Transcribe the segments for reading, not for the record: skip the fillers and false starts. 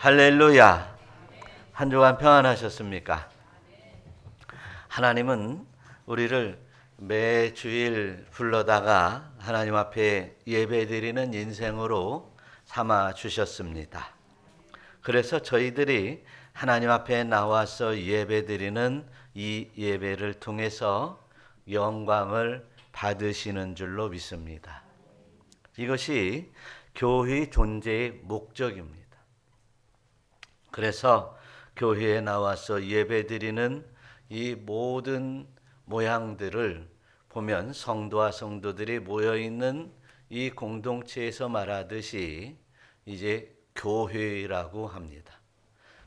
할렐루야. 한 주간 평안하셨습니까? 하나님은 우리를 매주일 불러다가 하나님 앞에 예배드리는 인생으로 삼아 주셨습니다. 그래서 저희들이 하나님 앞에 나와서 예배드리는 이 예배를 통해서 영광을 받으시는 줄로 믿습니다. 이것이 교회의 존재의 목적입니다. 그래서 교회에 나와서 예배드리는 이 모든 모양들을 보면 성도와 성도들이 모여있는 이 공동체에서 말하듯이 이제 교회라고 합니다.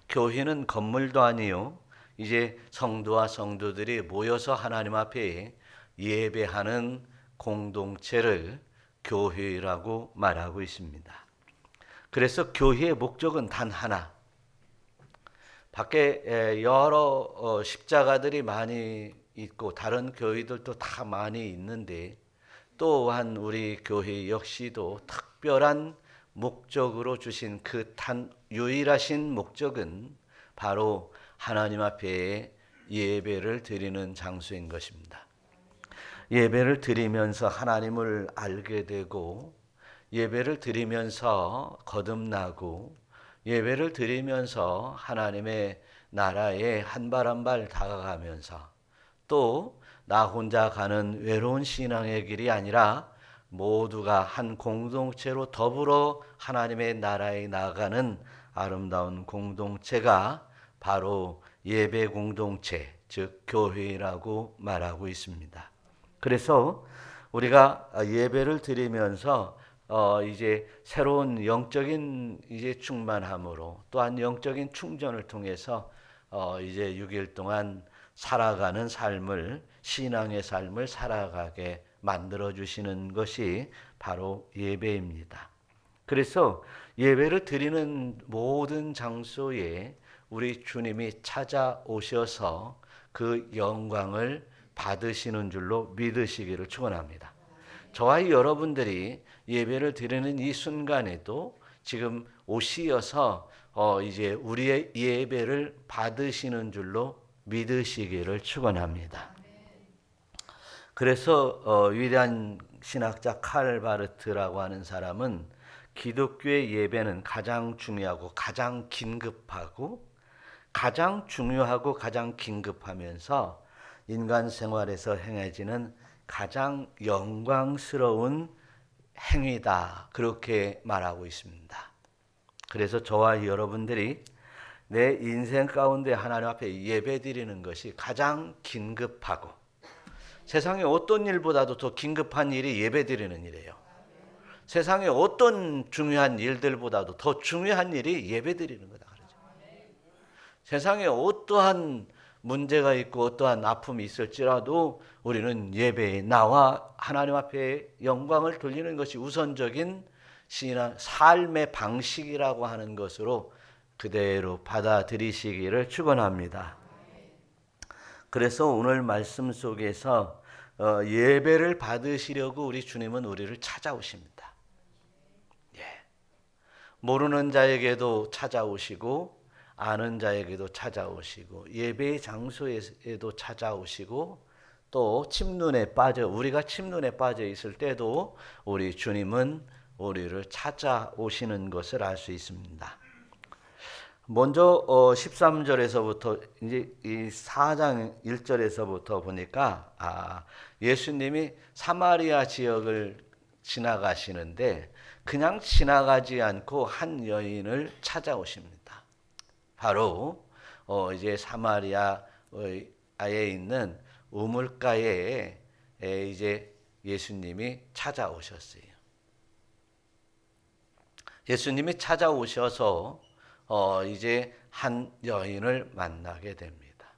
교회는 건물도 아니요, 이제 성도와 성도들이 모여서 하나님 앞에 예배하는 공동체를 교회라고 말하고 있습니다. 그래서 교회의 목적은 단 하나, 밖에 여러 십자가들이 많이 있고 다른 교회들도 다 많이 있는데, 또한 우리 교회 역시도 특별한 목적으로 주신 그 유일하신 목적은 바로 하나님 앞에 예배를 드리는 장소인 것입니다. 예배를 드리면서 하나님을 알게 되고, 예배를 드리면서 거듭나고, 예배를 드리면서 하나님의 나라에 한 발 한 발 다가가면서, 또 나 혼자 가는 외로운 신앙의 길이 아니라 모두가 한 공동체로 더불어 하나님의 나라에 나아가는 아름다운 공동체가 바로 예배 공동체, 즉 교회라고 말하고 있습니다. 그래서 우리가 예배를 드리면서 이제 새로운 영적인 이제 충만함으로, 또한 영적인 충전을 통해서 이제 6일 동안 살아가는 삶을, 신앙의 삶을 살아가게 만들어 주시는 것이 바로 예배입니다. 그래서 예배를 드리는 모든 장소에 우리 주님이 찾아오셔서 그 영광을 받으시는 줄로 믿으시기를 축원합니다. 저와 여러분들이 예배를 드리는 이 순간에도 지금 오시어서 이제 우리의 예배를 받으시는 줄로 믿으시기를 축원합니다. 그래서 위대한 신학자 칼 바르트라고 하는 사람은 기독교의 예배는 가장 중요하고 가장 긴급하고 가장 중요하고 가장 긴급하면서 인간 생활에서 행해지는 가장 영광스러운 행위다, 그렇게 말하고 있습니다. 그래서 저와 여러분들이 내 인생 가운데 하나님 앞에 예배드리는 것이 가장 긴급하고, 세상에 어떤 일보다도 더 긴급한 일이 예배드리는 일이에요. 세상에 어떤 중요한 일들보다도 더 중요한 일이 예배드리는 거다. 그러죠. 세상에 어떠한 문제가 있고 어떠한 아픔이 있을지라도 우리는 예배에 나와 하나님 앞에 영광을 돌리는 것이 우선적인 신앙, 삶의 방식이라고 하는 것으로 그대로 받아들이시기를 축원합니다. 그래서 오늘 말씀 속에서 예배를 받으시려고 우리 주님은 우리를 찾아오십니다. 예. 모르는 자에게도 찾아오시고, 아는 자에게도 찾아오시고, 예배의 장소에도 찾아오시고, 또 침눈에 빠져, 우리가 침눈에 빠져 있을 때도 우리 주님은 우리를 찾아오시는 것을 알 수 있습니다. 먼저 13절에서부터 이제 이 4장 1절에서부터 보니까 예수님이 사마리아 지역을 지나가시는데 그냥 지나가지 않고 한 여인을 찾아오십니다. 바로 이제 사마리아에 있는 우물가에 이제 예수님이 찾아오셨어요. 예수님이 찾아오셔서 이제 한 여인을 만나게 됩니다.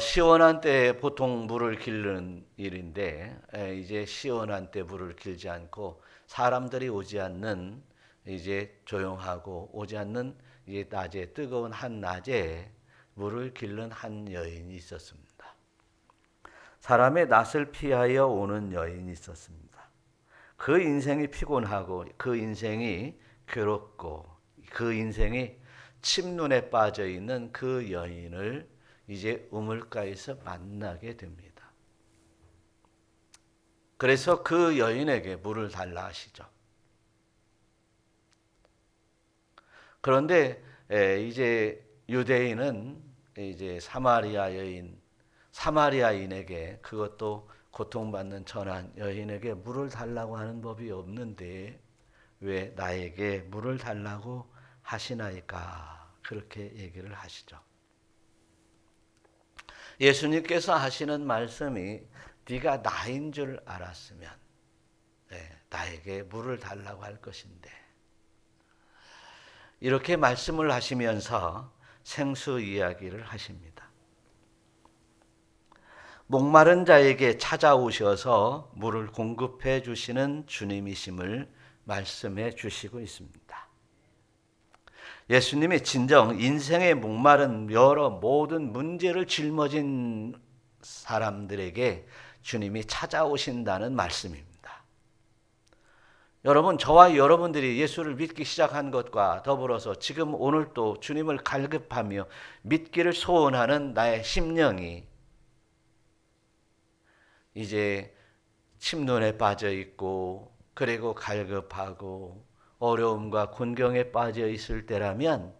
시원한 때 보통 물을 기르는 일인데, 이제 시원한 때 물을 길지 않고 사람들이 오지 않는, 이제 조용하고 오지 않는 이제 낮에, 뜨거운 한 낮에 물을 기르는 한 여인이 있었습니다. 사람의 낯을 피하여 오는 여인이 있었습니다. 그 인생이 피곤하고 그 인생이 괴롭고 그 인생이 침눈에 빠져 있는 그 여인을 이제 우물가에서 만나게 됩니다. 그래서 그 여인에게 물을 달라 하시죠. 그런데 이제 유대인은 이제 사마리아인에게, 그것도 고통받는 천한 여인에게 물을 달라고 하는 법이 없는데 왜 나에게 물을 달라고 하시나이까, 그렇게 얘기를 하시죠. 예수님께서 하시는 말씀이 네가 나인 줄 알았으면 나에게 물을 달라고 할 것인데, 이렇게 말씀을 하시면서 생수 이야기를 하십니다. 목마른 자에게 찾아오셔서 물을 공급해 주시는 주님이심을 말씀해 주시고 있습니다. 예수님이 진정 인생의 목마른 여러 모든 문제를 짊어진 사람들에게 주님이 찾아오신다는 말씀입니다. 여러분, 저와 여러분들이 예수를 믿기 시작한 것과 더불어서 지금 오늘 또 주님을 갈급하며 믿기를 소원하는 나의 심령이 이제 침눈에 빠져 있고 그리고 갈급하고 어려움과 곤경에 빠져 있을 때라면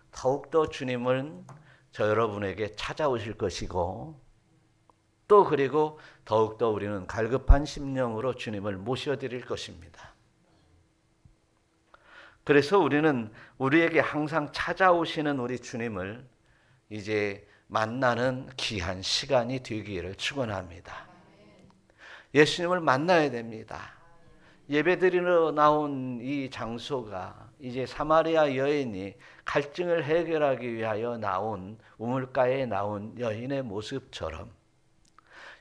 더욱더 주님은 저 여러분에게 찾아오실 것이고, 또 그리고 더욱더 우리는 갈급한 심령으로 주님을 모셔드릴 것입니다. 그래서 우리는 우리에게 항상 찾아오시는 우리 주님을 이제 만나는 귀한 시간이 되기를 축원합니다. 예수님을 만나야 됩니다. 예배드리러 나온 이 장소가 이제 사마리아 여인이 갈증을 해결하기 위하여 나온 우물가에 나온 여인의 모습처럼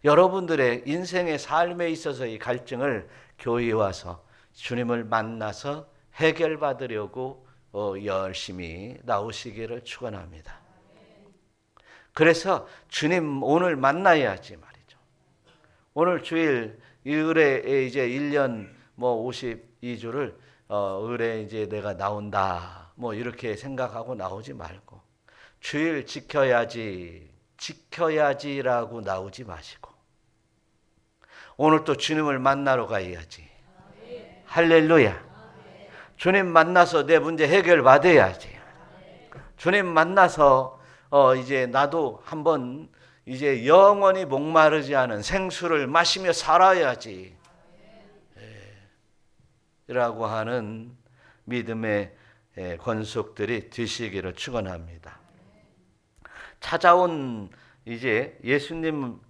여러분들의 인생의 삶에 있어서 이 갈증을 교회에 와서 주님을 만나서 해결받으려고 열심히 나오시기를 축원합니다. 그래서 주님 오늘 만나야지 말이죠. 오늘 주일 의뢰에 이제 1년 52주를 의뢰 이제 내가 나온다 이렇게 생각하고 나오지 말고, 주일 지켜야지라고 나오지 마시고 오늘 또 주님을 만나러 가야지. 할렐루야. 주님 만나서 내 문제 해결받아야지. 주님 만나서 이제 나도 한번 이제 영원히 목마르지 않은 생수를 마시며 살아야지 라고 하는 믿음의 권속들이 되시기를 축원합니다. 찾아온 이제 예수님이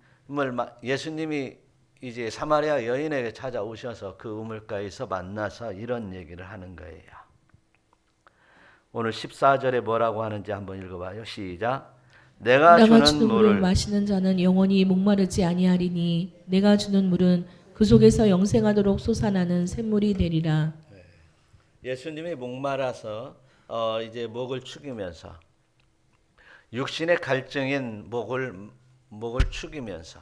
이제 사마리아 여인에게 찾아오셔서 그 우물가에서 만나서 이런 얘기를 하는 거예요. 오늘 14절에 뭐라고 하는지 한번 읽어봐요. 시작. 내가 주는 물을 마시는 자는 영원히 목마르지 아니하리니 내가 주는 물은 그 속에서 영생하도록 솟아나는 샘물이 되리라. 예수님이 목마라서 이제 목을 축이면서 육신의 갈증인 목을 축이면서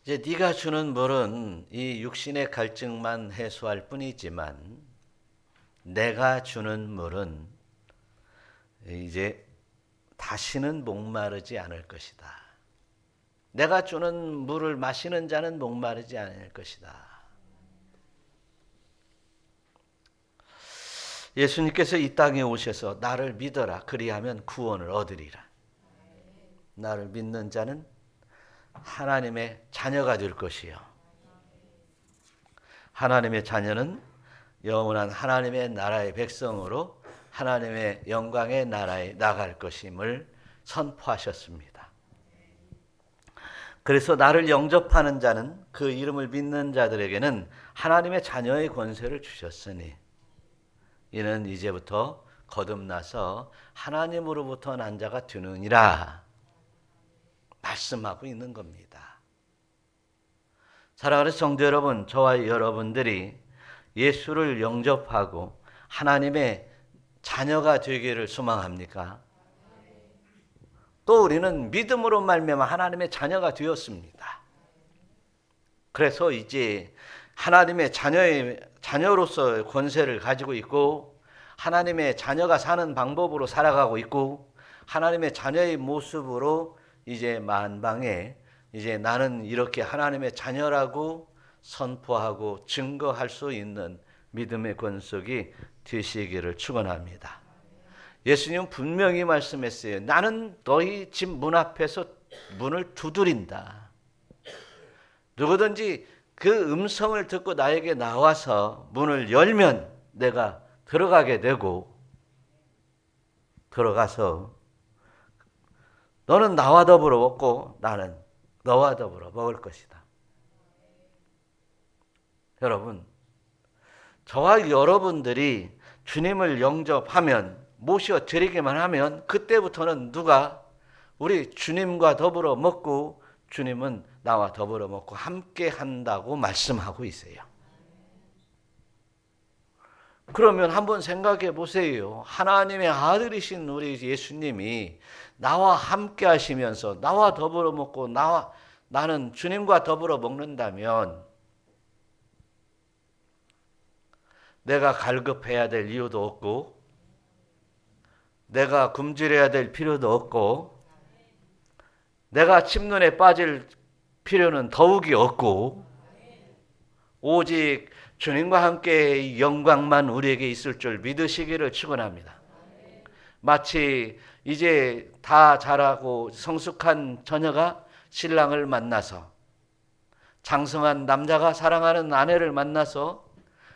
이제 네가 주는 물은 이 육신의 갈증만 해소할 뿐이지만 내가 주는 물은 이제 다시는 목마르지 않을 것이다. 내가 주는 물을 마시는 자는 목마르지 않을 것이다. 예수님께서 이 땅에 오셔서 나를 믿어라, 그리하면 구원을 얻으리라. 나를 믿는 자는 하나님의 자녀가 될 것이요, 하나님의 자녀는 영원한 하나님의 나라의 백성으로 하나님의 영광의 나라에 나갈 것임을 선포하셨습니다. 그래서 나를 영접하는 자는, 그 이름을 믿는 자들에게는 하나님의 자녀의 권세를 주셨으니 이는 이제부터 거듭나서 하나님으로부터 난 자가 되느니라 말씀하고 있는 겁니다. 사랑하는 성도 여러분, 저와 여러분들이 예수를 영접하고 하나님의 자녀가 되기를 소망합니까? 또 우리는 믿음으로 말미암아 하나님의 자녀가 되었습니다. 그래서 이제 하나님의 자녀로서 권세를 가지고 있고, 하나님의 자녀가 사는 방법으로 살아가고 있고, 하나님의 자녀의 모습으로 이제 만방에 이제 나는 이렇게 하나님의 자녀라고 선포하고 증거할 수 있는 믿음의 권속이 되시기를 축원합니다. 예수님은 분명히 말씀했어요. 나는 너희 집 문 앞에서 문을 두드린다. 누구든지 그 음성을 듣고 나에게 나와서 문을 열면 내가 들어가게 되고, 들어가서 너는 나와 더불어 먹고 나는 너와 더불어 먹을 것이다. 여러분, 저와 여러분들이 주님을 영접하면, 모셔 드리기만 하면 그때부터는 누가 우리 주님과 더불어 먹고 주님은 나와 더불어 먹고 함께 한다고 말씀하고 있어요. 그러면 한번 생각해 보세요. 하나님의 아들이신 우리 예수님이 나와 함께 하시면서 나와 더불어 먹고 나는 주님과 더불어 먹는다면 내가 갈급해야 될 이유도 없고, 내가 굶주려야 될 필요도 없고, 내가 침눈에 빠질 필요는 더욱이 없고, 오직 주님과 함께 영광만 우리에게 있을 줄 믿으시기를 축원합니다. 마치 이제 다 자라고 성숙한 처녀가 신랑을 만나서, 장성한 남자가 사랑하는 아내를 만나서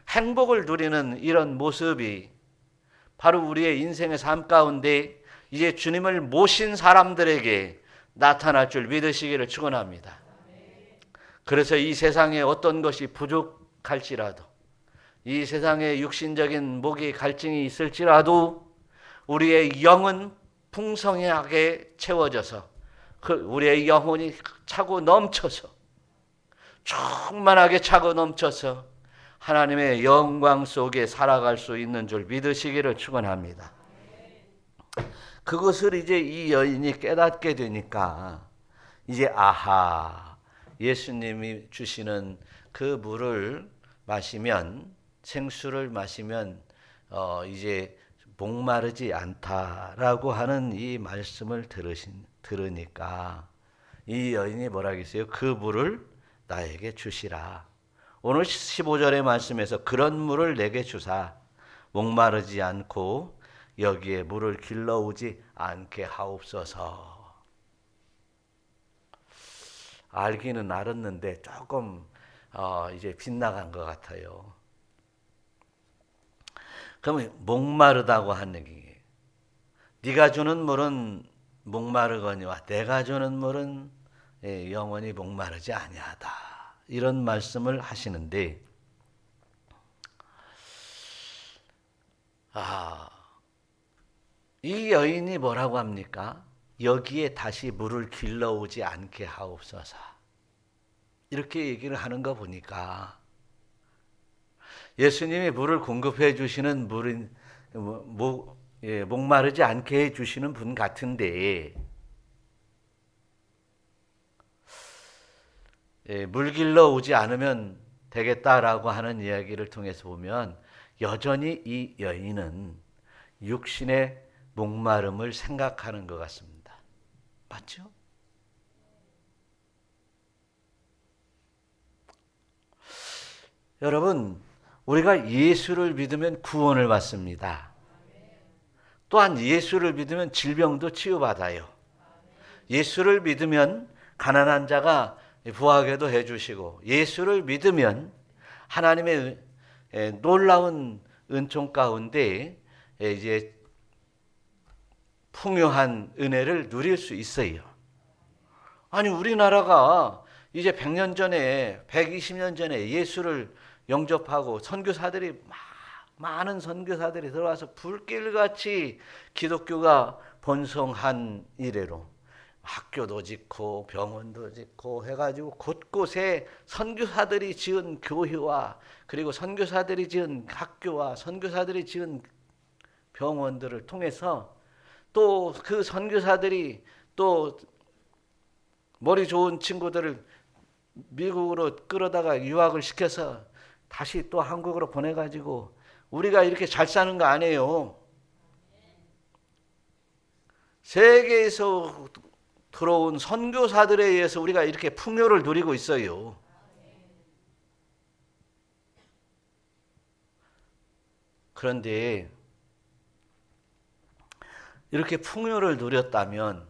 행복을 누리는 이런 모습이 바로 우리의 인생의 삶 가운데 이제 주님을 모신 사람들에게 나타날 줄 믿으시기를 축원합니다. 그래서 이 세상에 어떤 것이 부족할지라도, 이 세상에 육신적인 목이 갈증이 있을지라도 우리의 영은 풍성하게 채워져서 우리의 영혼이 차고 넘쳐서, 충만하게 차고 넘쳐서 하나님의 영광 속에 살아갈 수 있는 줄 믿으시기를 축원합니다. 그것을 이제 이 여인이 깨닫게 되니까 이제 아하, 예수님이 주시는 그 물을 마시면, 생수를 마시면 이제 목마르지 않다라고 하는 이 말씀을 들으니까 이 여인이 뭐라겠어요? 그 물을 나에게 주시라. 오늘 15절의 말씀에서 그런 물을 내게 주사 목마르지 않고 여기에 물을 길러오지 않게 하옵소서. 알기는 알았는데 조금 이제 빗나간 것 같아요. 그러면 목마르다고 하는 게, 네가 주는 물은 목마르거니와 내가 주는 물은 영원히 목마르지 아니하다. 이런 말씀을 하시는데, 이 여인이 뭐라고 합니까? 여기에 다시 물을 길러오지 않게 하옵소서. 이렇게 얘기를 하는 거 보니까 예수님이 물을 공급해 주시는 물은 목마르지 않게 해 주시는 분 같은데, 물 길러 오지 않으면 되겠다라고 하는 이야기를 통해서 보면 여전히 이 여인은 육신의 목마름을 생각하는 것 같습니다. 맞죠? 여러분, 우리가 예수를 믿으면 구원을 받습니다. 또한 예수를 믿으면 질병도 치유받아요. 예수를 믿으면 가난한 자가 부하게도 해주시고, 예수를 믿으면 하나님의 놀라운 은총 가운데 이제 풍요한 은혜를 누릴 수 있어요. 아니, 우리나라가 이제 100년 전에, 120년 전에 예수를 영접하고 선교사들이 많은 선교사들이 들어와서 불길같이 기독교가 번성한 이래로 학교도 짓고 병원도 짓고 해가지고 곳곳에 선교사들이 지은 교회와, 그리고 선교사들이 지은 학교와 선교사들이 지은 병원들을 통해서 또 그 선교사들이 또 머리 좋은 친구들을 미국으로 끌어다가 유학을 시켜서 다시 또 한국으로 보내가지고 우리가 이렇게 잘 사는 거 아니에요. 세계에서 들어온 선교사들에 의해서 우리가 이렇게 풍요를 누리고 있어요. 그런데 이렇게 풍요를 누렸다면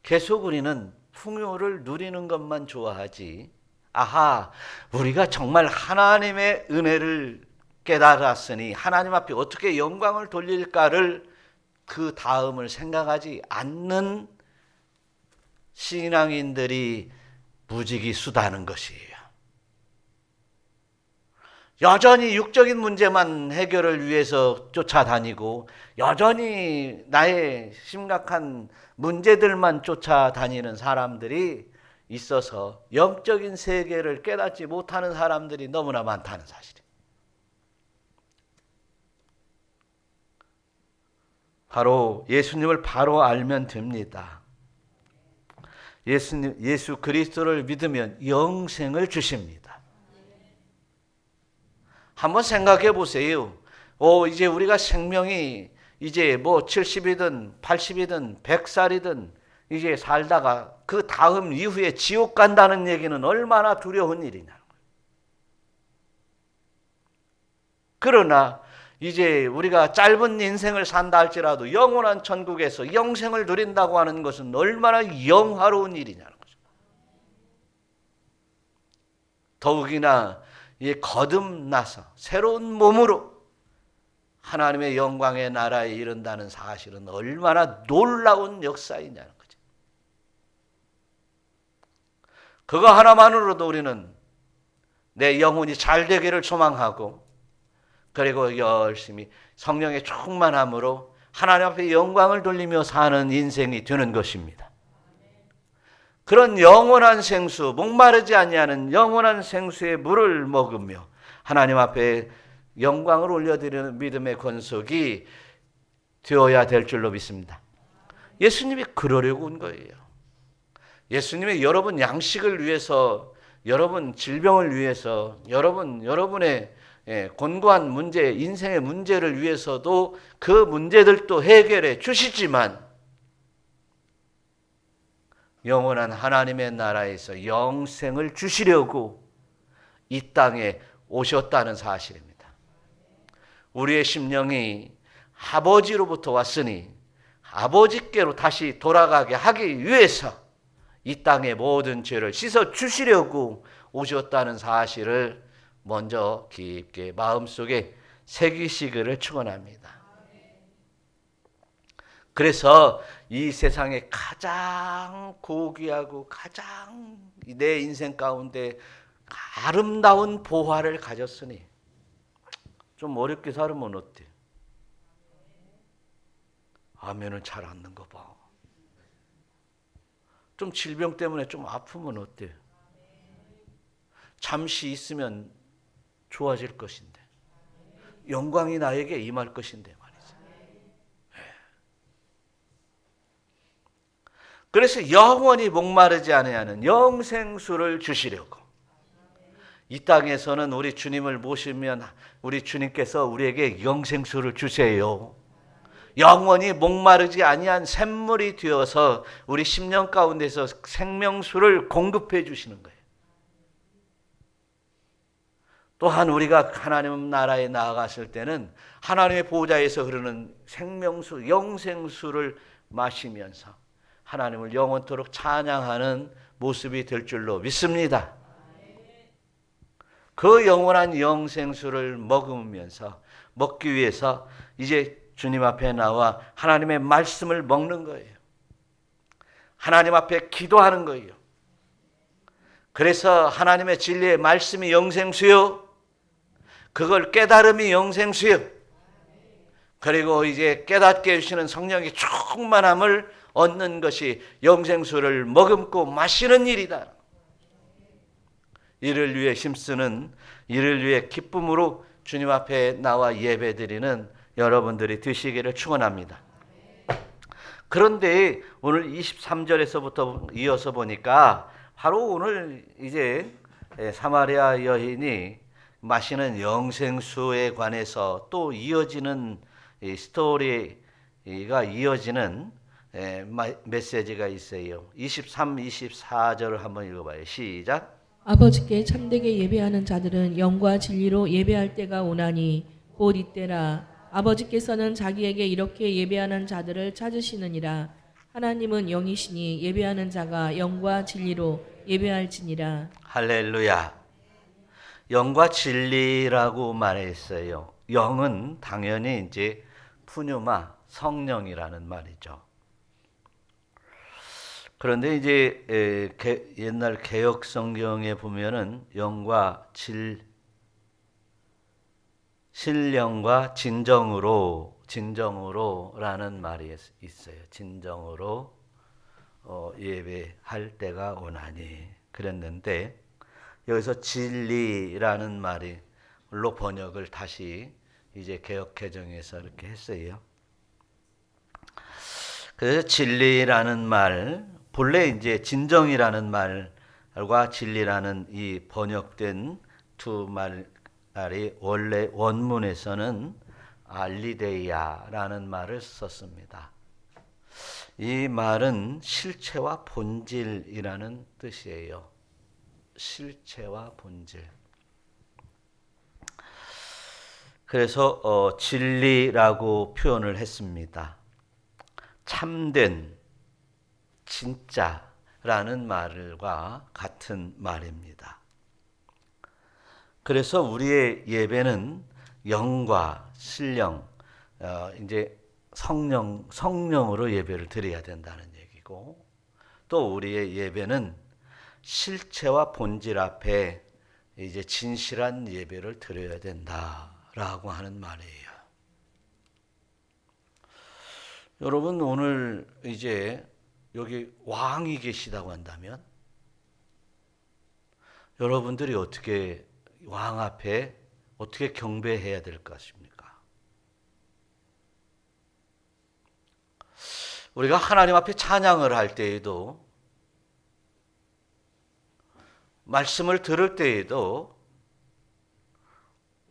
계속 우리는 풍요를 누리는 것만 좋아하지, 아하, 우리가 정말 하나님의 은혜를 깨달았으니 하나님 앞에 어떻게 영광을 돌릴까를 그 다음을 생각하지 않는 신앙인들이 무지기수다는 것이에요. 여전히 육적인 문제만 해결을 위해서 쫓아다니고 여전히 나의 심각한 문제들만 쫓아다니는 사람들이 있어서 영적인 세계를 깨닫지 못하는 사람들이 너무나 많다는 사실이에요. 바로 예수님을 바로 알면 됩니다. 예수 그리스도를 믿으면 영생을 주십니다. 한번 생각해 보세요. 이제 우리가 생명이 이제 뭐 70이든 80이든 100살이든 이제 살다가 그 다음 이후에 지옥 간다는 얘기는 얼마나 두려운 일이냐는 거예요. 그러나 이제 우리가 짧은 인생을 산다 할지라도 영원한 천국에서 영생을 누린다고 하는 것은 얼마나 영화로운 일이냐는 거죠. 더욱이나 거듭나서 새로운 몸으로 하나님의 영광의 나라에 이른다는 사실은 얼마나 놀라운 역사이냐는 거죠. 그거 하나만으로도 우리는 내 영혼이 잘 되기를 소망하고, 그리고 열심히 성령의 충만함으로 하나님 앞에 영광을 돌리며 사는 인생이 되는 것입니다. 그런 영원한 생수, 목마르지 아니하는 영원한 생수의 물을 먹으며 하나님 앞에 영광을 올려드리는 믿음의 권속이 되어야 될 줄로 믿습니다. 예수님이 그러려고 온 거예요. 예수님이 여러분 양식을 위해서, 여러분 질병을 위해서, 여러분의 곤고한 문제, 인생의 문제를 위해서도 그 문제들도 해결해 주시지만 영원한 하나님의 나라에서 영생을 주시려고 이 땅에 오셨다는 사실입니다. 우리의 심령이 아버지로부터 왔으니 아버지께로 다시 돌아가게 하기 위해서 이 땅의 모든 죄를 씻어 주시려고 오셨다는 사실을 먼저 깊게 마음속에 새기시기를 축원합니다. 그래서 이 세상에 가장 고귀하고 가장 내 인생 가운데 아름다운 보화를 가졌으니 좀 어렵게 살으면 어때? 아멘은 잘 안 듣는 거 봐. 좀 질병 때문에 좀 아프면 어때? 잠시 있으면 좋아질 것인데, 영광이 나에게 임할 것인데 말이죠. 그래서 영원히 목마르지 아니하는 영생수를 주시려고 이 땅에서는 우리 주님을 모시면 우리 주님께서 우리에게 영생수를 주세요. 영원히 목마르지 아니한 샘물이 되어서 우리 심령 가운데서 생명수를 공급해 주시는 거예요. 또한 우리가 하나님 나라에 나아갔을 때는 하나님의 보좌에서 흐르는 생명수, 영생수를 마시면서 하나님을 영원토록 찬양하는 모습이 될 줄로 믿습니다. 그 영원한 영생수를 먹기 위해서 이제 주님 앞에 나와 하나님의 말씀을 먹는 거예요. 하나님 앞에 기도하는 거예요. 그래서 하나님의 진리의 말씀이 영생수요, 그걸 깨달음이 영생수요, 그리고 이제 깨닫게 해주시는 성령의 충만함을 얻는 것이 영생수를 머금고 마시는 일이다. 이를 위해 힘쓰는, 이를 위해 기쁨으로 주님 앞에 나와 예배드리는 여러분들이 되시기를 축원합니다. 그런데 오늘 23절에서부터 이어서 보니까 바로 오늘 이제 사마리아 여인이 마시는 영생수에 관해서 또 이어지는 이 스토리가 이어지는 메시지가 있어요. 23, 24절을 한번 읽어봐요. 시작. 아버지께 참되게 예배하는 자들은 영과 진리로 예배할 때가 오나니 곧 이때라. 아버지께서는 자기에게 이렇게 예배하는 자들을 찾으시느니라. 하나님은 영이시니 예배하는 자가 영과 진리로 예배할지니라. 할렐루야. 영과 진리라고 말했어요. 영은 당연히 이제 푸뉴마 성령이라는 말이죠. 그런데 이제 옛날 개역 성경에 보면은 영과 신령과 진정으로라는 말이 있어요. 진정으로 예배할 때가 오나니 그랬는데 여기서 진리라는 말로 번역을 다시 이제 개역 개정에서 이렇게 했어요. 그래서 진리라는 말, 본래 이제 진정이라는 말과 진리라는 이 번역된 두 말이 원래 원문에서는 알리데이아라는 말을 썼습니다. 이 말은 실체와 본질이라는 뜻이에요. 실체와 본질. 그래서 진리라고 표현을 했습니다. 참된, 진짜라는 말과 같은 말입니다. 그래서 우리의 예배는 영과 신령, 이제 성령으로 예배를 드려야 된다는 얘기고, 또 우리의 예배는 실체와 본질 앞에 이제 진실한 예배를 드려야 된다라고 하는 말이에요. 여러분 오늘 이제 여기 왕이 계시다고 한다면 여러분들이 어떻게 왕 앞에 어떻게 경배해야 될 것입니까? 우리가 하나님 앞에 찬양을 할 때에도 말씀을 들을 때에도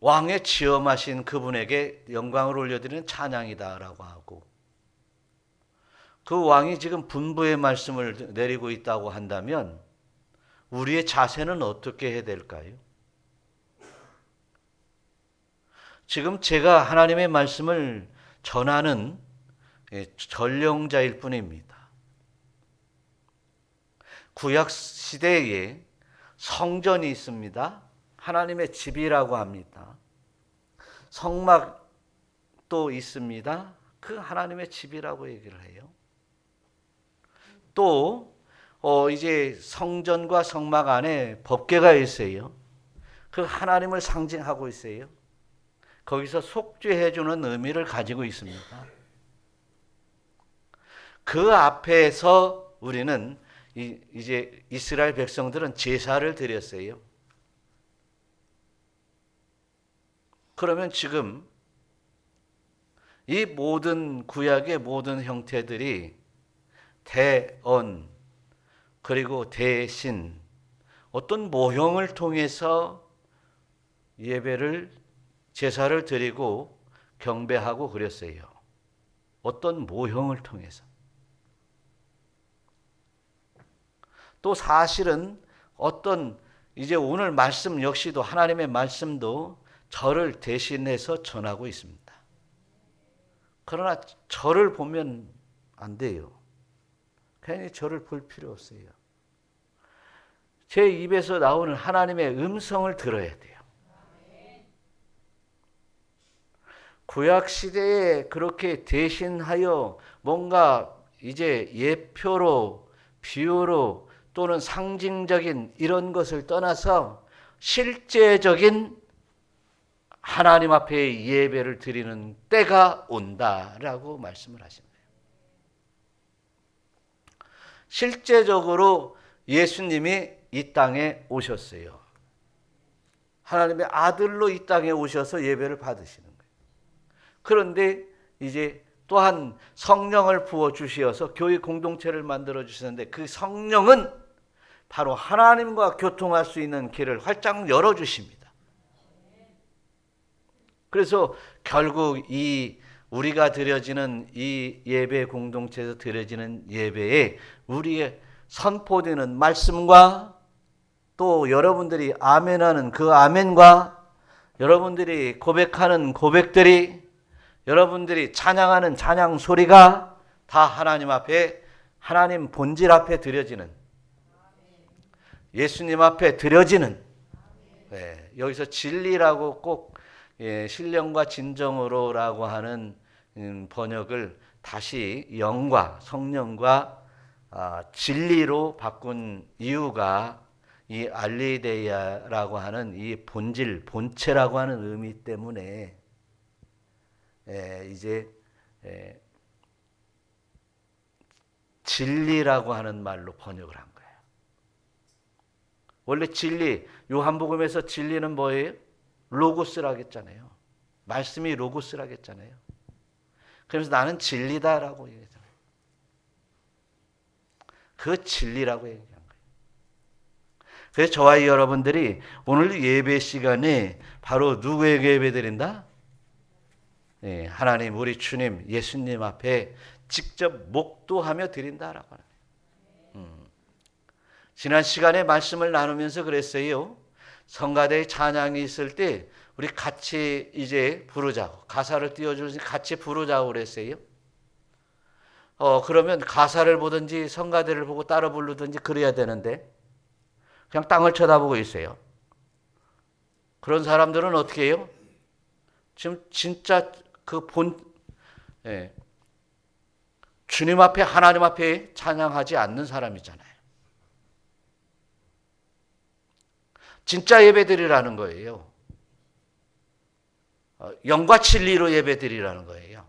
왕의 지엄하신 그분에게 영광을 올려드리는 찬양이다라고 하고 그 왕이 지금 분부의 말씀을 내리고 있다고 한다면 우리의 자세는 어떻게 해야 될까요? 지금 제가 하나님의 말씀을 전하는 전령자일 뿐입니다. 구약 시대에 성전이 있습니다. 하나님의 집이라고 합니다. 성막도 있습니다. 그 하나님의 집이라고 얘기를 해요. 또 이제 성전과 성막 안에 법궤가 있어요. 그 하나님을 상징하고 있어요. 거기서 속죄해주는 의미를 가지고 있습니다. 그 앞에서 우리는 이제 이스라엘 백성들은 제사를 드렸어요. 그러면 지금 이 모든 구약의 모든 형태들이 대언 그리고 대신 어떤 모형을 통해서 예배를 제사를 드리고 경배하고 그랬어요. 어떤 모형을 통해서. 또 사실은 어떤 이제 오늘 말씀 역시도 하나님의 말씀도 저를 대신해서 전하고 있습니다. 그러나 저를 보면 안 돼요. 괜히 저를 볼 필요 없어요. 제 입에서 나오는 하나님의 음성을 들어야 돼요. 구약 시대에 그렇게 대신하여 뭔가 이제 예표로 비유로 또는 상징적인 이런 것을 떠나서 실제적인 하나님 앞에 예배를 드리는 때가 온다라고 말씀을 하십니다. 실제적으로 예수님이 이 땅에 오셨어요. 하나님의 아들로 이 땅에 오셔서 예배를 받으시는 거예요. 그런데 이제 또한 성령을 부어 주시어서 교회 공동체를 만들어 주셨는데 그 성령은 바로 하나님과 교통할 수 있는 길을 활짝 열어주십니다. 그래서 결국 이 우리가 드려지는 이 예배 공동체에서 드려지는 예배에 우리의 선포되는 말씀과 또 여러분들이 아멘하는 그 아멘과 여러분들이 고백하는 고백들이 여러분들이 찬양하는 찬양 소리가 다 하나님 앞에 하나님 본질 앞에 드려지는 예수님 앞에 드려지는 여기서 진리라고 꼭 신령과 진정으로라고 하는 번역을 다시 영과 성령과 진리로 바꾼 이유가 이 알레이데이아라고 하는 이 본질, 본체라고 하는 의미 때문에 이제 진리라고 하는 말로 번역을 한 거예요. 원래 진리, 요한복음에서 진리는 뭐예요? 로고스라고 했잖아요. 말씀이 로고스라고 했잖아요. 그러면서 나는 진리다라고 얘기했잖아요. 그 진리라고 얘기한 거예요. 그래서 저와 여러분들이 오늘 예배 시간에 바로 누구에게 예배 드린다? 하나님 우리 주님 예수님 앞에 직접 목도하며 드린다라고 하는 거예요. 지난 시간에 말씀을 나누면서 그랬어요. 성가대의 찬양이 있을 때 우리 같이 이제 부르자고 가사를 띄워주면서 같이 부르자고 그랬어요. 그러면 가사를 보든지 성가대를 보고 따라 부르든지 그래야 되는데 그냥 땅을 쳐다보고 있어요. 그런 사람들은 어떻게 해요? 지금 진짜 그 주님 앞에 하나님 앞에 찬양하지 않는 사람이잖아요. 진짜 예배드리라는 거예요. 영과 진리로 예배드리라는 거예요.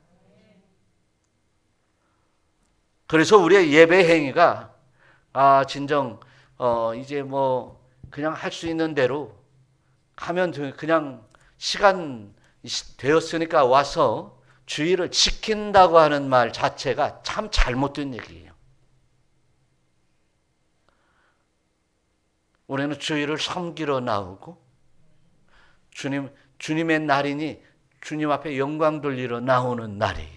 그래서 우리의 예배 행위가 진정 이제 뭐 그냥 할 수 있는 대로 하면 그냥 시간 되었으니까 와서 주의를 지킨다고 하는 말 자체가 참 잘못된 얘기예요. 우리는 주의를 섬기러 나오고 주님의 날이니 주님 앞에 영광 돌리러 나오는 날이에요.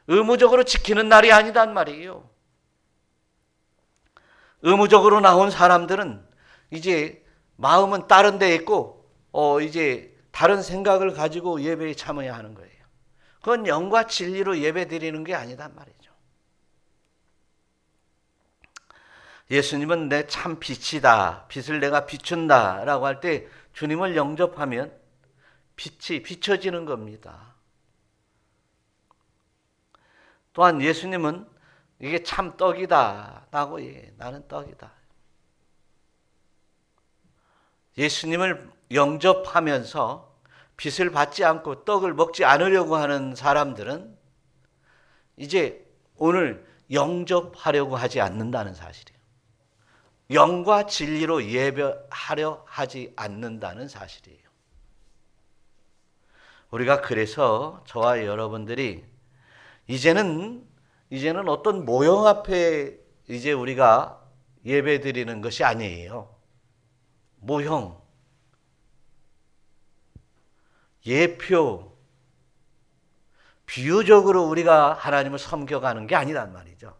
의무적으로 지키는 날이 아니단 말이에요. 의무적으로 나온 사람들은 이제 마음은 다른 데 있고 이제 다른 생각을 가지고 예배에 참여해야 하는 거예요. 그건 영과 진리로 예배 드리는 게 아니단 말이죠. 예수님은 내 참 빛이다. 빛을 내가 비춘다 라고 할 때 주님을 영접하면 빛이 비춰지는 겁니다. 또한 예수님은 이게 참 떡이다 라고 얘기해요. 나는 떡이다. 예수님을 영접하면서 빛을 받지 않고 떡을 먹지 않으려고 하는 사람들은 이제 오늘 영접하려고 하지 않는다는 사실이에요. 영과 진리로 예배하려 하지 않는다는 사실이에요. 우리가 그래서 저와 여러분들이 이제는 어떤 모형 앞에 이제 우리가 예배 드리는 것이 아니에요. 모형, 예표, 비유적으로 우리가 하나님을 섬겨가는 게 아니란 말이죠.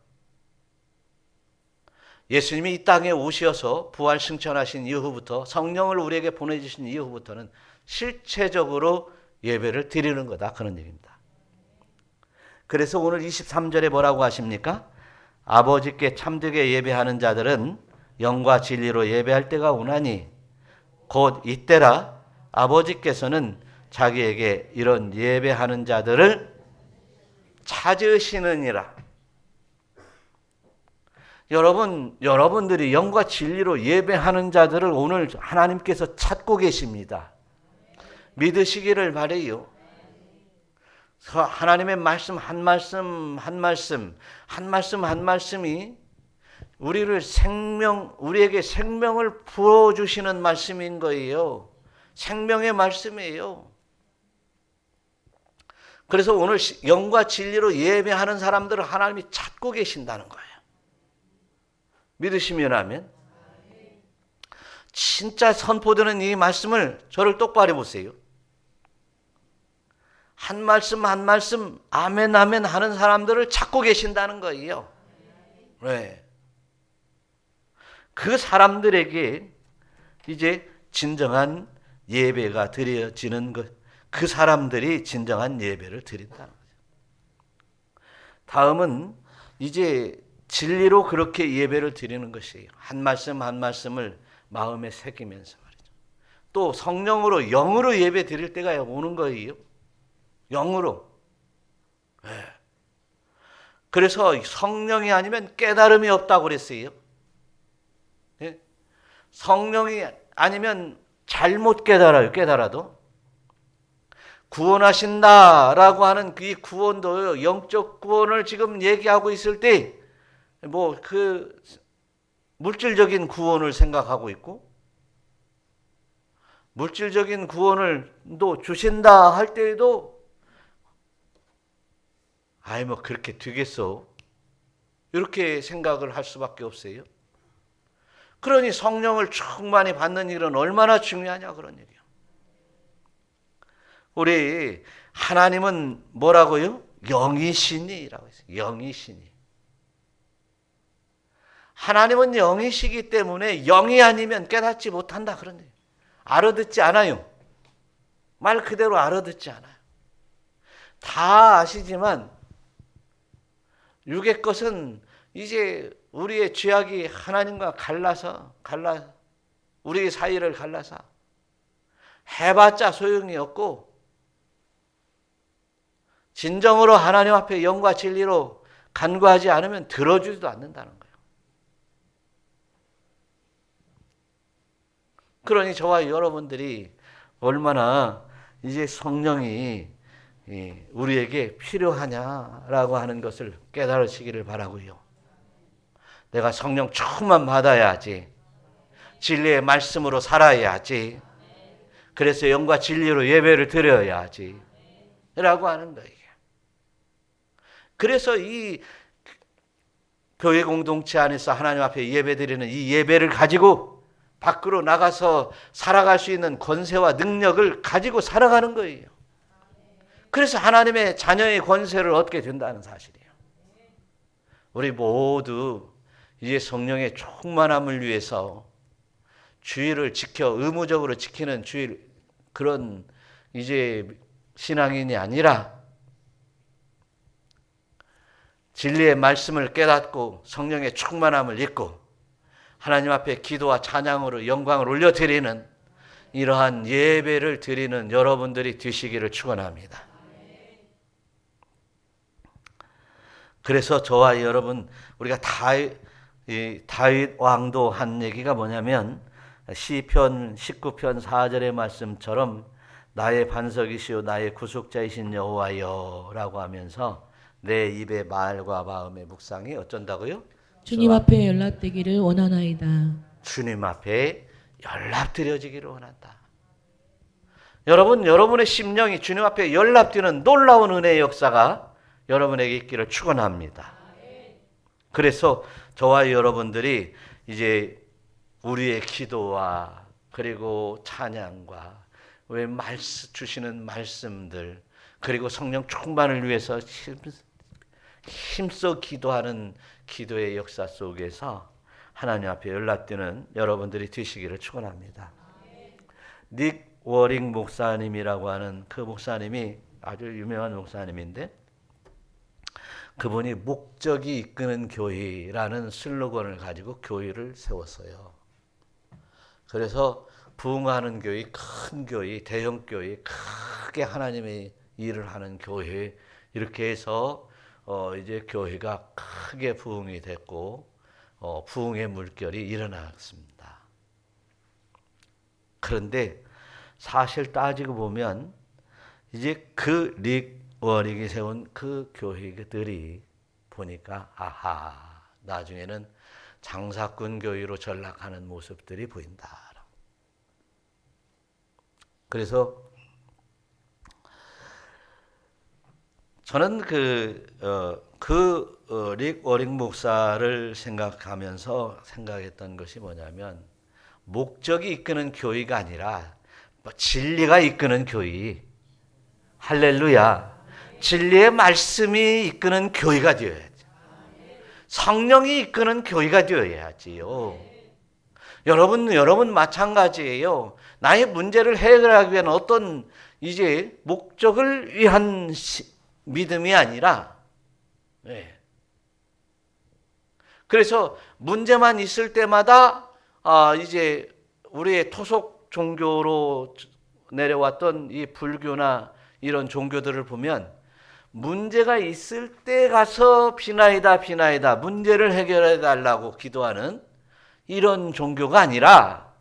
예수님이 이 땅에 오셔서 부활 승천하신 이후부터 성령을 우리에게 보내주신 이후부터는 실체적으로 예배를 드리는 거다. 그런 얘기입니다. 그래서 오늘 23절에 뭐라고 하십니까? 아버지께 참되게 예배하는 자들은 영과 진리로 예배할 때가 오나니 곧 이때라 아버지께서는 자기에게 이런 예배하는 자들을 찾으시느니라. 여러분들이 영과 진리로 예배하는 자들을 오늘 하나님께서 찾고 계십니다. 믿으시기를 바라요. 하나님의 말씀 한 말씀 한 말씀이 우리에게 생명을 부어주시는 말씀인 거예요. 생명의 말씀이에요. 그래서 오늘 영과 진리로 예배하는 사람들을 하나님이 찾고 계신다는 거예요. 믿으시면 하면. 진짜 선포되는 이 말씀을 저를 똑바로 보세요. 한 말씀 한 말씀 아멘 아멘 하는 사람들을 찾고 계신다는 거예요. 네. 그 사람들에게 이제 진정한 예배가 드려지는 것, 그 사람들이 진정한 예배를 드린다는 거죠. 다음은 이제 진리로 그렇게 예배를 드리는 것이에요. 한 말씀 한 말씀을 마음에 새기면서 말이죠. 또 성령으로 영으로 예배 드릴 때가 오는 거예요. 영으로. 네. 그래서 성령이 아니면 깨달음이 없다고 그랬어요. 네? 성령이 아니면 잘못 깨달아요. 깨달아도. 구원하신다라고 하는 이 구원도 영적 구원을 지금 얘기하고 있을 때 뭐 그 물질적인 구원을 생각하고 있고 물질적인 구원을 또 주신다 할 때에도 아이 뭐 그렇게 되겠어 이렇게 생각을 할 수밖에 없어요. 그러니 성령을 충만히 받는 일은 얼마나 중요하냐 그런 얘기예요. 우리 하나님은 뭐라고요? 영이시니라고 했어요. 영이시니. 하나님은 영이시기 때문에 영이 아니면 깨닫지 못한다 그런 얘기예요. 알아듣지 않아요. 말 그대로 알아듣지 않아요. 다 아시지만 육의 것은 이제 우리의 죄악이 하나님과 갈라서 우리 사이를 갈라서 해봤자 소용이 없고 진정으로 하나님 앞에 영과 진리로 간구하지 않으면 들어주지도 않는다는 거예요. 그러니 저와 여러분들이 얼마나 이제 성령이 우리에게 필요하냐라고 하는 것을 깨달으시기를 바라고요. 내가 성령 충만 받아야지. 진리의 말씀으로 살아야지. 그래서 영과 진리로 예배를 드려야지. 라고 하는 거예요. 그래서 이 교회 공동체 안에서 하나님 앞에 예배드리는 이 예배를 가지고 밖으로 나가서 살아갈 수 있는 권세와 능력을 가지고 살아가는 거예요. 그래서 하나님의 자녀의 권세를 얻게 된다는 사실이에요. 우리 모두 이제 성령의 충만함을 위해서 주의를 지켜 의무적으로 지키는 주의 그런 이제 신앙인이 아니라 진리의 말씀을 깨닫고 성령의 충만함을 입고 하나님 앞에 기도와 찬양으로 영광을 올려드리는 이러한 예배를 드리는 여러분들이 되시기를 축원합니다. 그래서 저와 여러분 우리가 다윗 왕도 한 얘기가 뭐냐면 시편 19편 4절의 말씀처럼 나의 반석이시오 나의 구속자이신 여호와여 라고 하면서 내 입의 말과 마음의 묵상이 어쩐다고요? 주님 앞에 연락되기를 원하나이다. 주님 앞에 연락드려지기를 원한다. 여러분, 여러분의 심령이 주님 앞에 연락되는 놀라운 은혜의 역사가 여러분에게 있기를 축원합니다. 그래서 저와 여러분들이 이제 우리의 기도와 그리고 찬양과 왜 주시는 말씀들 그리고 성령 충만을 위해서 힘써 기도하는 기도의 역사 속에서 하나님 앞에 연락되는 여러분들이 되시기를 축원합니다. 닉 워링 목사님이라고 하는 그 목사님이 아주 유명한 목사님인데 그분이 목적이 이끄는 교회라는 슬로건을 가지고 교회를 세웠어요. 그래서 부흥하는 교회, 큰 교회, 대형 교회, 크게 하나님의 일을 하는 교회 이렇게 해서 이제 교회가 크게 부흥이 됐고 부흥의 물결이 일어났습니다. 그런데 사실 따지고 보면 이제 그 릭 워릭이 세운 그 교회들이 보니까 아하 나중에는 장사꾼 교회로 전락하는 모습들이 보인다. 그래서 저는 릭 워링 목사를 생각하면서 생각했던 것이 뭐냐면, 목적이 이끄는 교회가 아니라 진리가 이끄는 교회. 할렐루야. 진리의 말씀이 이끄는 교회가 되어야지. 성령이 이끄는 교회가 되어야지요. 여러분 마찬가지예요. 나의 문제를 해결하기 위한 어떤 이제 목적을 위한 믿음이 아니라, 그래서 문제만 있을 때마다 이제 우리의 토속 종교로 내려왔던 이 불교나 이런 종교들을 보면, 문제가 있을 때 가서 비나이다 문제를 해결해 달라고 기도하는 이런 종교가 아니라,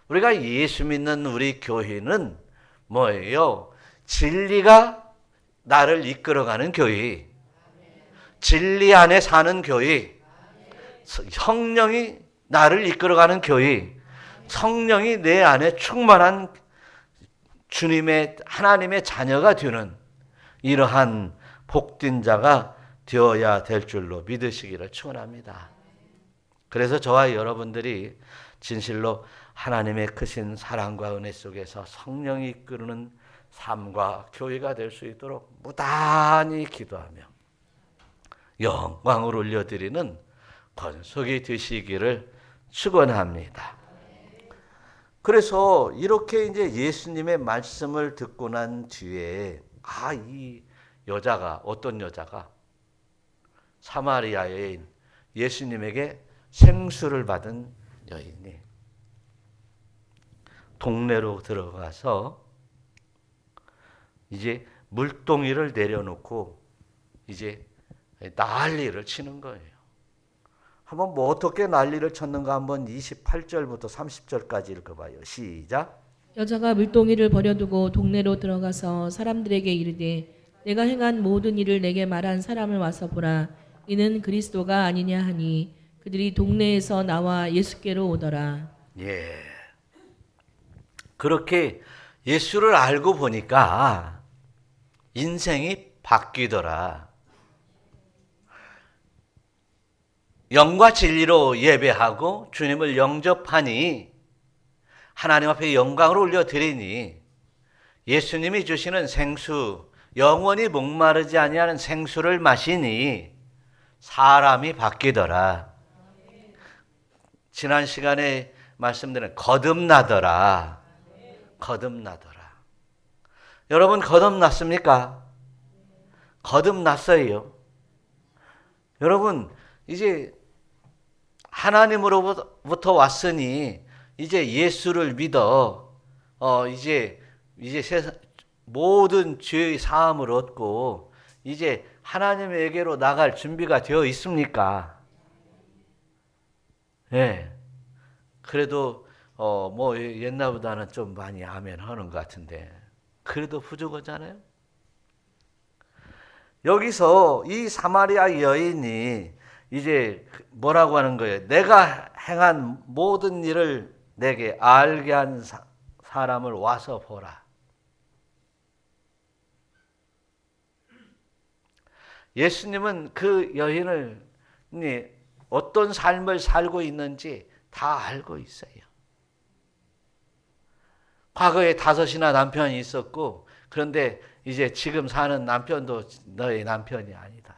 우리가 예수 믿는 우리 교회는 뭐예요? 진리가 나를 이끌어가는 교회, 진리 안에 사는 교회, 성령이 나를 이끌어가는 교회, 성령이 내 안에 충만한 주님의 하나님의 자녀가 되는 이러한 복된 자가 되어야 될 줄로 믿으시기를 축원합니다. 그래서 저와 여러분들이 진실로 하나님의 크신 사랑과 은혜 속에서 성령이 이끄는 삶과 교회가 될 수 있도록 무단히 기도하며 영광을 올려드리는 권속이 되시기를 축원합니다. 그래서 이렇게 이제 예수님의 말씀을 듣고 난 뒤에 이 여자가, 어떤 여자가, 사마리아 여인, 예수님에게 생수를 받은 여인이 동네로 들어가서 이제 물동이를 내려놓고 이제 난리를 치는 거예요. 한번 뭐 어떻게 난리를 쳤는가 한번 28절부터 30절까지 읽어봐요. 시작. 여자가 물동이를 버려두고 동네로 들어가서 사람들에게 이르되 내가 행한 모든 일을 내게 말한 사람을 와서 보라. 이는 그리스도가 아니냐 하니 그들이 동네에서 나와 예수께로 오더라. 예. 그렇게 예수를 알고 보니까 인생이 바뀌더라. 영과 진리로 예배하고 주님을 영접하니, 하나님 앞에 영광을 올려드리니, 예수님이 주시는 생수, 영원히 목마르지 아니하는 생수를 마시니 사람이 바뀌더라. 지난 시간에 말씀드린 거듭나더라. 거듭나더라. 여러분 거듭났습니까? 거듭났어요. 여러분 이제 하나님으로부터 왔으니 이제 예수를 믿어 이제 세상 모든 죄의 사함을 얻고 이제 하나님에게로 나갈 준비가 되어 있습니까? 예. 그래도 뭐 옛날보다는 좀 많이 아멘 하는 것 같은데 그래도 부족하잖아요. 여기서 이 사마리아 여인이 이제 뭐라고 하는 거예요? 내가 행한 모든 일을 내게 알게 한 사람을 와서 보라. 예수님은 그 여인을 어떤 삶을 살고 있는지 다 알고 있어요. 과거에 5이나 남편이 있었고, 그런데 이제 지금 사는 남편도 너의 남편이 아니다.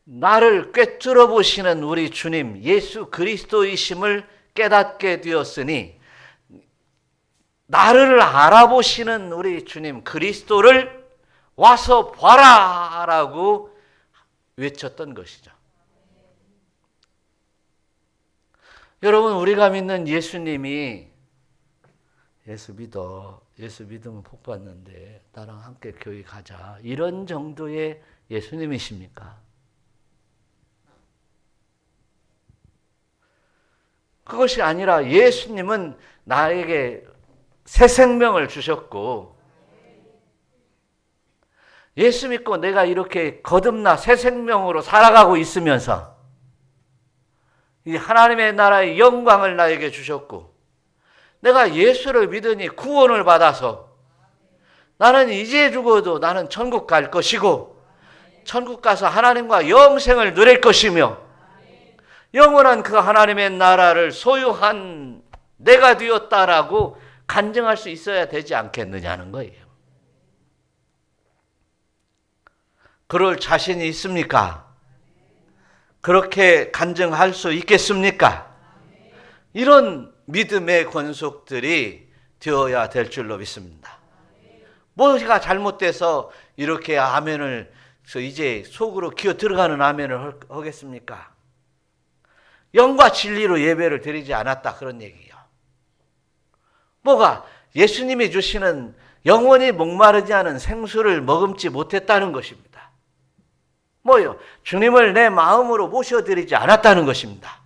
나를 꿰뚫어 보시는 우리 주님 예수 그리스도이심을 깨닫게 되었으니, 나를 알아보시는 우리 주님 그리스도를 와서 봐라 라고 외쳤던 것이죠. 여러분, 우리가 믿는 예수님이 예수 믿어, 예수 믿으면 복 받는데 나랑 함께 교회 가자, 이런 정도의 예수님이십니까? 그것이 아니라 예수님은 나에게 새 생명을 주셨고, 예수 믿고 내가 이렇게 거듭나 새 생명으로 살아가고 있으면서 이 하나님의 나라의 영광을 나에게 주셨고, 내가 예수를 믿으니 구원을 받아서 나는 이제 죽어도 나는 천국 갈 것이고 천국 가서 하나님과 영생을 누릴 것이며 영원한 그 하나님의 나라를 소유한 내가 되었다라고 간증할 수 있어야 되지 않겠느냐는 거예요. 그럴 자신이 있습니까? 그렇게 간증할 수 있겠습니까? 이런 믿음의 권속들이 되어야 될 줄로 믿습니다. 뭐가 잘못돼서 이렇게 아멘을 이제 속으로 기어 들어가는 아멘을 하겠습니까? 영과 진리로 예배를 드리지 않았다 그런 얘기예요. 뭐가 예수님이 주시는 영원히 목마르지 않은 생수를 머금지 못했다는 것입니다. 뭐요? 주님을 내 마음으로 모셔드리지 않았다는 것입니다.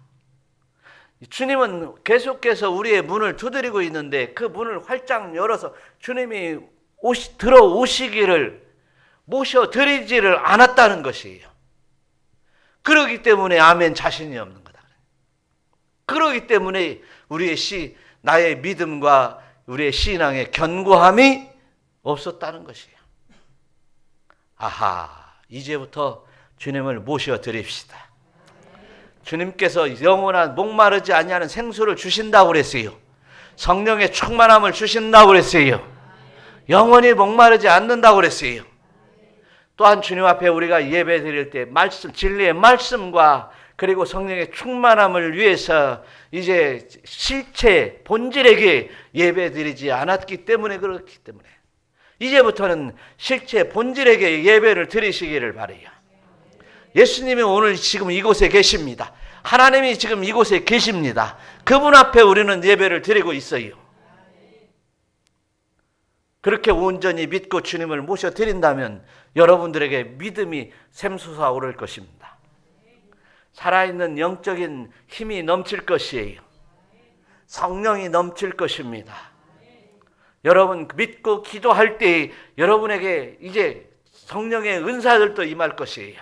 주님은 계속해서 우리의 문을 두드리고 있는데 그 문을 활짝 열어서 주님이 들어오시기를 모셔드리지를 않았다는 것이에요. 그러기 때문에 아멘 자신이 없는 거다. 그러기 때문에 나의 믿음과 우리의 신앙의 견고함이 없었다는 것이에요. 아하, 이제부터 주님을 모셔드립시다. 주님께서 영원한 목마르지 아니하는 생수를 주신다고 그랬어요. 성령의 충만함을 주신다고 그랬어요. 영원히 목마르지 않는다고 그랬어요. 또한 주님 앞에 우리가 예배 드릴 때 진리의 말씀과 그리고 성령의 충만함을 위해서 이제 실체 본질에게 예배 드리지 않았기 때문에 그렇기 때문에 이제부터는 실체 본질에게 예배를 드리시기를 바라요. 예수님이 오늘 지금 이곳에 계십니다. 하나님이 지금 이곳에 계십니다. 그분 앞에 우리는 예배를 드리고 있어요. 그렇게 온전히 믿고 주님을 모셔드린다면 여러분들에게 믿음이 샘솟아 오를 것입니다. 살아있는 영적인 힘이 넘칠 것이에요. 성령이 넘칠 것입니다. 여러분 믿고 기도할 때 여러분에게 이제 성령의 은사들도 임할 것이에요.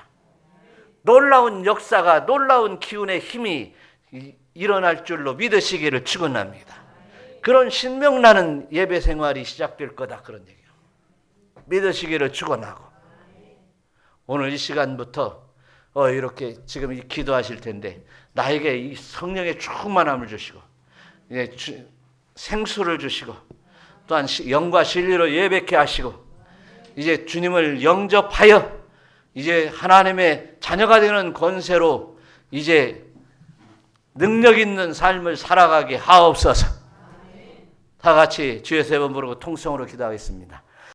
놀라운 역사가 놀라운 기운의 힘이 일어날 줄로 믿으시기를 축원합니다. 그런 신명나는 예배 생활이 시작될 거다 그런 얘기예요. 믿으시기를 축원하고 오늘 이 시간부터 이렇게 지금 기도하실 텐데 나에게 이 성령의 충만함을 주시고 생수를 주시고 또한 영과 진리로 예배케 하시고 이제 주님을 영접하여 이제 하나님의 자녀가 되는 권세로 이제 능력 있는 삶을 살아가게 하옵소서. 다 같이 주의 세 번 부르고 통성으로 기도하겠습니다.